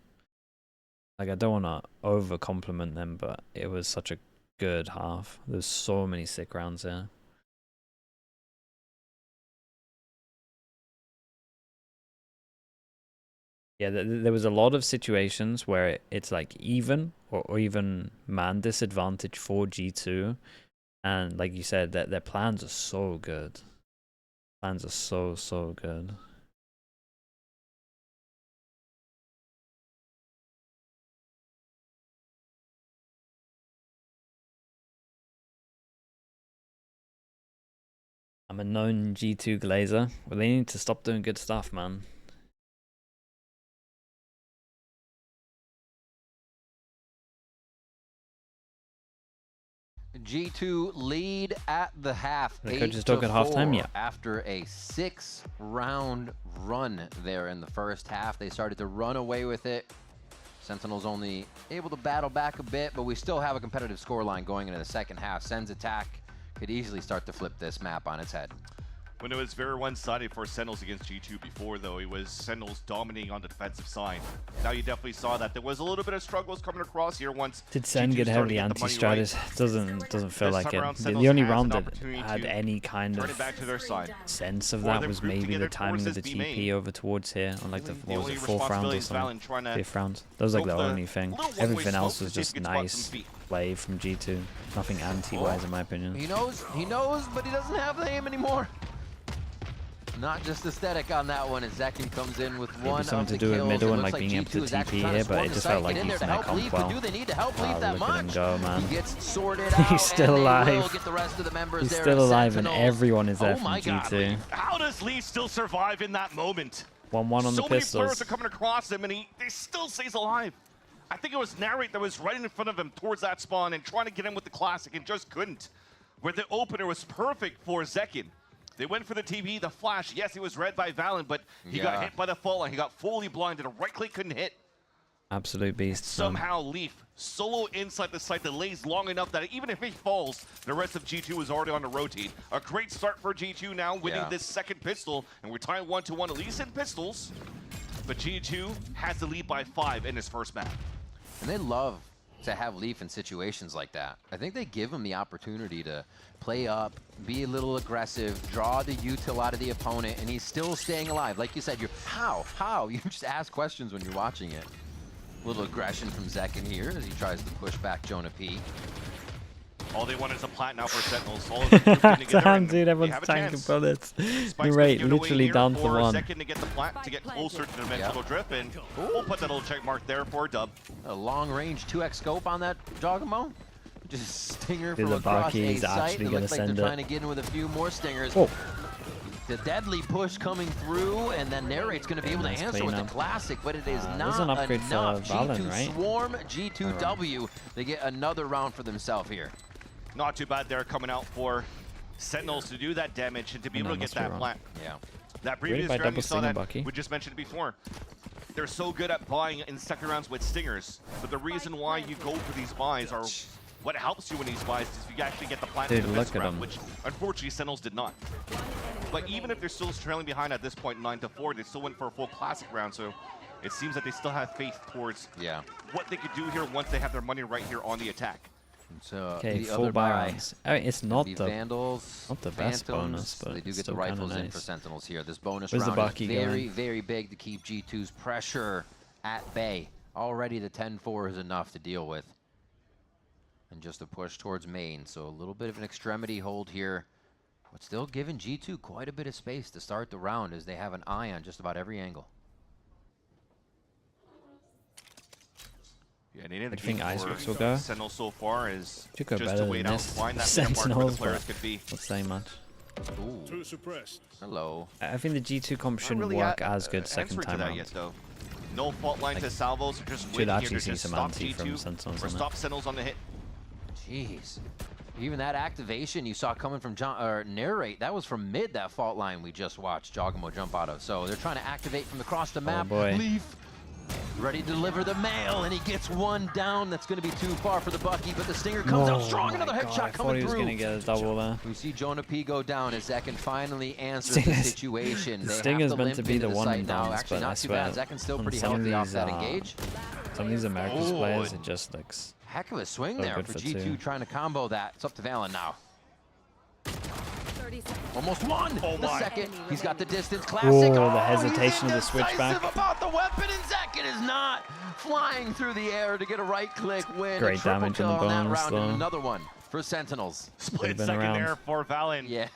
S2: like, I don't want to over compliment them, but it was such a good half. There's so many sick rounds there. Yeah, there was a lot of situations where it's like even or even man disadvantage for G2, and like you said, that their plans are so good. Plans are so good. I'm a known G2 glazer. Well, they need to stop doing good stuff, man.
S3: G2 lead at the half.
S2: The coach is talking halftime, yeah.
S3: After a 6-round run there in the first half, they started to run away with it. Sentinels only able to battle back a bit, but we still have a competitive scoreline going into the second half. Sen's attack could easily start to flip this map on its head.
S1: When it was very one-sided for Sentinels against G2 before, though, it was Sentinels dominating on the defensive side. Now you definitely saw that there was a little bit of struggles coming across here once.
S2: Did Sen get heavily anti-stratus? Doesn't feel like it. The only round that had any kind of sense of that was maybe the timing of the TP over towards here on like the fourth round or something, fifth round. That was like the only thing. Everything else was just nice play from G2. Nothing anti-wise in my opinion.
S3: He knows, but he doesn't have the aim anymore. Not just aesthetic on that one, as Zekin comes in with one
S2: something
S3: of
S2: to
S3: the
S2: do with middle and
S3: kills.
S2: like being able to TP here, but it just felt like he's in that comp well.
S3: Do they need to help Leaf that
S2: Look at him
S3: much?
S2: go, man.
S3: He gets sorted out.
S2: He's still alive.
S3: Get the rest of the members
S2: He's
S3: there
S2: still alive, and
S3: Sentinels.
S2: everyone is there
S3: Oh
S2: from
S3: my God,
S2: G2.
S3: Leaf.
S1: How does Leaf still survive in that moment?
S2: 1-1 on the
S1: So many
S2: pistols.
S1: players are coming across him, and he still stays alive. I think it was Narrate that was right in front of him towards that spawn and trying to get him with the classic and just couldn't. Where the opener was perfect for Zekin. They went for the TV, the flash. Yes, he was read by Valen, but he got hit by the fault line. He got fully blinded. A right click couldn't hit.
S2: Absolute beast.
S1: Somehow Leaf solo inside the site, delays long enough that even if he falls, the rest of G2 is already on the rotate. A great start for G2 now, winning this second pistol, and we're tying 1-1 at least in pistols. But G2 has the lead by 5 in his first map.
S3: And they love to have Leaf in situations like that. I think they give him the opportunity to play up, be a little aggressive, draw the util out of the opponent, and he's still staying alive. Like you said, you're how? You just ask questions when you're watching it. A little aggression from Zekin here as he tries to push back Jonah P.
S1: All they want is a plat now for Sentinels. All of them
S2: Damn, dude, everyone's tanking bullets. Right, literally down to 1.
S1: Second to get the plat to get closer to the dimensional drift, and we'll put that little check mark there for a dub.
S3: A long-range 2x scope on that Jogamo. Just stinger
S2: Dude,
S3: from across a
S2: He's
S3: site.
S2: actually
S3: It
S2: gonna
S3: looks like they're
S2: send it.
S3: trying to get in with a few more stingers.
S2: Oh.
S3: The deadly push coming through, and then Narrate's going to be able to answer with the classic, but it is not
S2: an upgrade
S3: enough.
S2: for Valen,
S3: G2
S2: right?
S3: Swarm, G2W. They get another round for themselves here.
S1: Not too bad there coming out for Sentinels to do that damage and to be able to get that plant.
S3: Yeah.
S1: That previous
S2: by
S1: round you
S2: double
S1: saw that,
S2: Bucky.
S1: we just mentioned it before. They're so good at buying in second rounds with stingers, but the reason why you go for these buys are what helps you in these buys is you actually get the plant in the
S2: look
S1: fifth
S2: at
S1: round,
S2: him.
S1: which unfortunately Sentinels did not. But even if they're still trailing behind at this point 9-4, they still went for a full classic round, so it seems that they still have faith towards what they could do here once they have their money right here on the attack.
S3: So
S2: Okay,
S3: the
S2: full
S3: other
S2: buy
S3: buy,
S2: rounds. I mean, it's not the
S3: Vandals,
S2: best
S3: Phantoms,
S2: bonus, but
S3: they do
S2: it's
S3: get the
S2: still kinda
S3: rifles in
S2: nice.
S3: for Sentinels here. This bonus
S2: Where's the
S3: round
S2: Bucky
S3: is very,
S2: going?
S3: very big to keep G2's pressure at bay. Already the 10-4 is enough to deal with. And just a push towards main, so a little bit of an extremity hold here, but still giving G2 quite a bit of space to start the round as they have an eye on just about every angle.
S1: Yeah, and any of the
S2: think
S1: game
S2: Icebox
S1: for
S2: will go.
S1: Sentinels so far is
S2: Should go
S1: just
S2: better
S1: to wait
S2: than
S1: out,
S2: this.
S1: find that mark where the
S2: Sentinels,
S1: players
S2: but
S1: could be.
S2: not saying much.
S3: Ooh.
S6: Too suppressed.
S3: Hello.
S2: I think the G2 comp shouldn't
S1: Not really
S2: work as good second
S1: answering to
S2: time
S1: that
S2: around.
S1: yet, though. No fault line to Salvos, just
S2: should
S1: waiting here
S2: actually
S1: to
S2: see
S1: just
S2: some
S1: stop
S2: anti from
S1: G2
S2: Sentinels
S1: or
S2: on
S1: stop Sentinels on the hit.
S3: Jeez. Even that activation you saw coming from Narrate, that was from mid, that fault line we just watched Jogamo jump out of. So they're trying to activate from across the map.
S2: boy.
S3: Leaf ready to deliver the mail, and he gets one down. That's going to be too far for the Bucky, but the Stinger comes out strong. Another headshot
S2: I thought
S3: coming
S2: he was
S3: through.
S2: going to get a double there.
S3: We see Jonah P go down as Zekin finally answers the situation.
S2: The
S3: They
S2: Stinger's
S3: have to
S2: meant to
S3: limp
S2: be
S3: into
S2: the one
S3: site
S2: and
S3: now.
S2: downs,
S3: Actually,
S2: but I
S3: not too
S2: swear,
S3: bad. Zekin's still
S2: on
S3: pretty
S2: some of
S3: healthy off
S2: these,
S3: that engage.
S2: Some of these Americas players, it just looks...
S3: Heck of a swing
S2: So
S3: there
S2: good
S3: for
S2: for
S3: G2
S2: two.
S3: trying to combo that. It's up to Valen now.
S5: 30 seconds.
S3: Almost one.
S1: Oh
S3: The
S1: my.
S3: second. He's got the distance. Classic.
S2: Oh, the
S3: he's
S2: hesitation of the switchback.
S3: indecisive about the weapon, and Zekin is not flying through the air to get a right-click win.
S2: Great
S3: a triple
S2: damage
S3: kill
S2: on the
S3: on that
S2: bonus,
S3: round, and
S2: though.
S3: another one for Sentinels.
S1: Split
S2: been
S1: second
S2: around.
S1: there for Valen
S3: Yeah.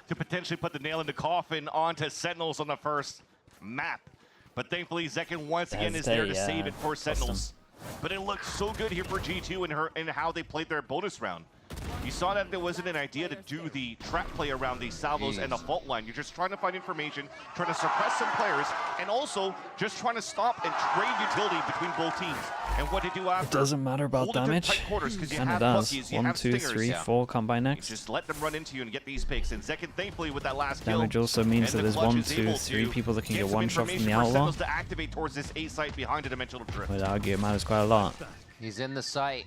S1: to potentially put the nail in the coffin onto Sentinels on the first map. But thankfully, Zekin once again is there to save it for Sentinels. But it looks so good here for G2 and how they played their bonus round. You saw that there wasn't an idea to do the trap play around the salvos and the fault line. You're just trying to find information, trying to suppress some players, and also just trying to stop and trade utility between both teams. And what to do after?
S2: It doesn't matter about
S1: hold it to
S2: damage.
S1: tight quarters, 'cause you
S2: Kind of
S1: have
S2: does.
S1: Buckies, you
S2: 1,
S1: have
S2: 2,
S1: Stingers.
S2: 3, 4 combine
S1: You
S2: next.
S1: just let them run into you and get these picks. And Zekin, thankfully, with that last kill,
S2: Damage also means that
S1: and the
S2: there's
S1: clutch
S2: 1,
S1: is
S2: 2,
S1: able
S2: 3
S1: to
S2: people that can
S1: get
S2: get
S1: some
S2: one shot from
S1: information
S2: the
S1: for
S2: outlaw.
S1: Sentinels to activate towards this A site behind a dimensional drift.
S2: I'd argue it matters quite a lot.
S3: He's in the site.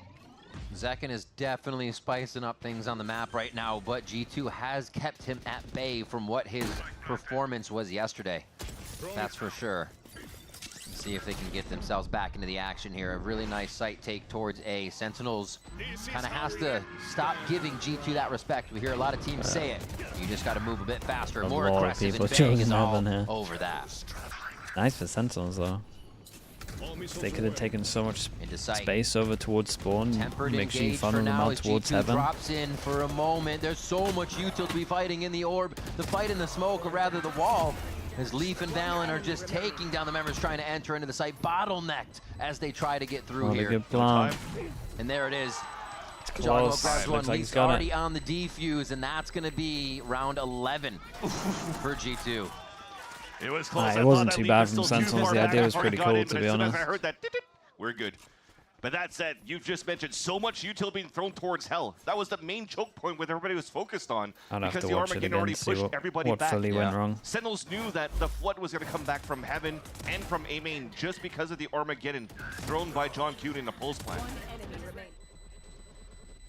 S3: Zekken is definitely spicing up things on the map right now, but G2 has kept him at bay from what his performance was yesterday. That's for sure. Let's see if they can get themselves back into the action here. A really nice site take towards A. Sentinels kind of has to stop giving G2 that respect. We hear a lot of teams say it. You just got to move a bit faster, more aggressive, and Bang is all over that.
S2: Nice for Sentinels though. They could have taken so much space over towards spawn, make sure you funnel them out towards heaven.
S3: Drops in for a moment. There's so much util to be fighting in the orb. The fight in the smoke, or rather the wall, as Leaf and Valen are just taking down the members trying to enter into the site, bottlenecked as they try to get through here.
S2: Good plan.
S3: And there it is.
S2: Close. Looks like he's got
S3: already on the defuse, and that's going to be round 11 for G2.
S1: It was close.
S2: It wasn't too bad from Sentinels. The idea was pretty cool, to be honest.
S1: I heard that, we're good. But that said, you've just mentioned so much util being thrown towards hell. That was the main choke point where everybody was focused on.
S2: Because the Armageddon already pushed everybody back. Fully went wrong.
S1: Sentinels knew that the flood was going to come back from heaven and from A main just because of the Armageddon thrown by John Cutie in the pulse plant.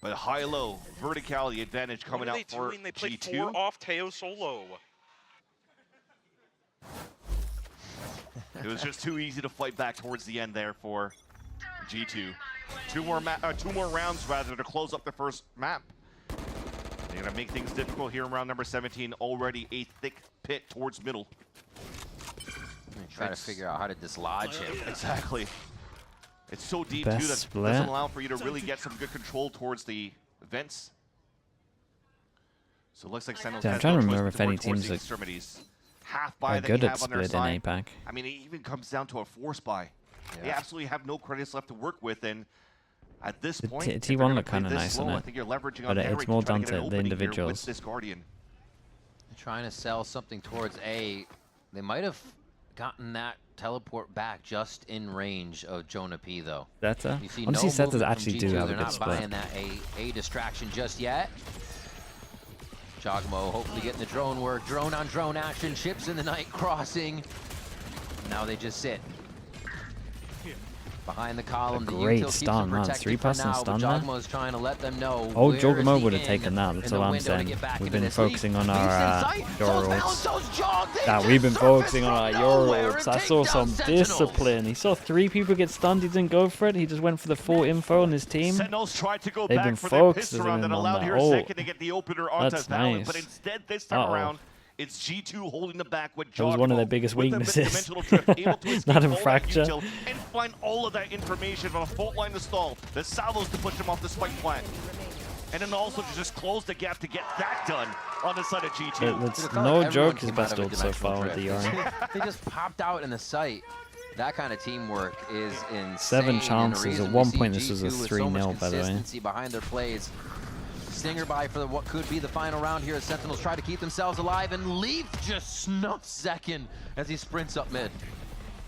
S1: But high-low, verticality advantage coming out for G2.
S8: They played 4 off Teo solo.
S1: It was just too easy to fight back towards the end there for G2. Two more rounds rather to close up the first map. They're gonna make things difficult here in round number 17. Already a thick pit towards middle.
S3: Try to figure out how to dislodge him.
S1: Exactly. It's so deep too that doesn't allow for you to really get some good control towards the vents. So it looks like Sentinels
S2: I'm trying to remember if any teams are good at split in APAC.
S1: I mean, it even comes down to a force buy. Yeah. They absolutely have no credits left to work with, and at this point,
S2: T1 look kind of nice on it,
S1: I think you're leveraging
S2: but
S1: on
S2: it's more down to the individuals.
S1: With this Guardian.
S3: Trying to sell something towards A. They might have gotten that teleport back just in range of Jonah P, though.
S2: Zeta? Honestly, Zeta actually do have a good split.
S3: They're not buying that A distraction just yet. Jogmo hopefully getting the drone work. Drone on drone action. Ships in the night crossing. Now they just sit behind the column.
S2: A great stun, man. 3-person stun there.
S3: Jogmo's trying to let them know.
S2: Oh, Jogmo would have taken that. That's all I'm saying. We've been focusing on our Euro ults. Yeah, we've been focusing on our Euro ults. I saw some discipline. He saw 3 people get stunned. He didn't go for it. He just went for the full info on his team. They've been focusing on that ult. That's nice.
S1: But instead, this time around, it's G2 holding the back with Jogmo.
S2: That was one of their biggest weaknesses. Not in fracture.
S1: And find all of that information from a fault line to stall. The salvos to push him off the spike plant. And then also to just close the gap to get that done on the side of G2.
S2: It's no joke his best ult so far with the Yari.
S3: They just popped out in the sight. That kind of teamwork is insane.
S2: 7 chances. At one point this was a 3-0, by the way.
S3: Behind their plays. Stinger by for what could be the final round here as Sentinels try to keep themselves alive, and Leaf just snuffs Zekken as he sprints up mid.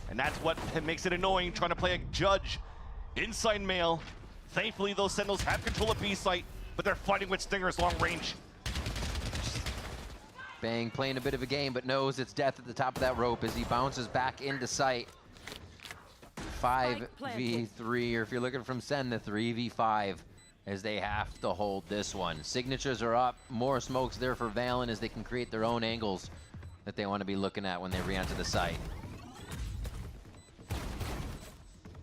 S1: And that's what makes it annoying, trying to play a judge inside mail. Thankfully, those Sentinels have control of B site, but they're fighting with Stingers long range.
S3: Bang playing a bit of a game, but knows it's death at the top of that rope as he bounces back into sight. 5v3, or if you're looking from Sen, the 3v5. As they have to hold this one. Signatures are up, more smokes there for Valen as they can create their own angles that they want to be looking at when they re-enter the site.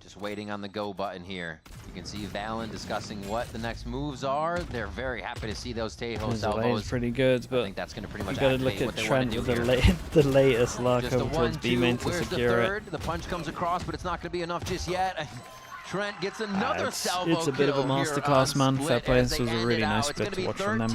S3: Just waiting on the go button here. You can see Valen discussing what the next moves are. They're very happy to see those Tejo salvos.
S2: Pretty good, but
S3: I think that's going to pretty much
S2: you gotta look at Trent with the latest luck over towards B main to secure it.
S3: The punch comes across, but it's not going to be enough just yet. Trent gets another salvo.
S2: It's a bit of a masterclass, man. Fair play. This was a really nice bit to watch from them.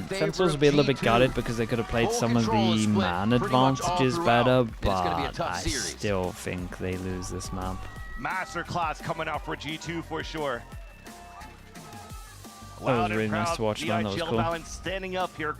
S2: Sentinels will be a little bit gutted because they could have played some of the man advantages better, but I still think they lose this map.
S1: Masterclass coming out for G2 for sure.
S2: That was really nice to watch, man. That was cool.
S1: Standing up here,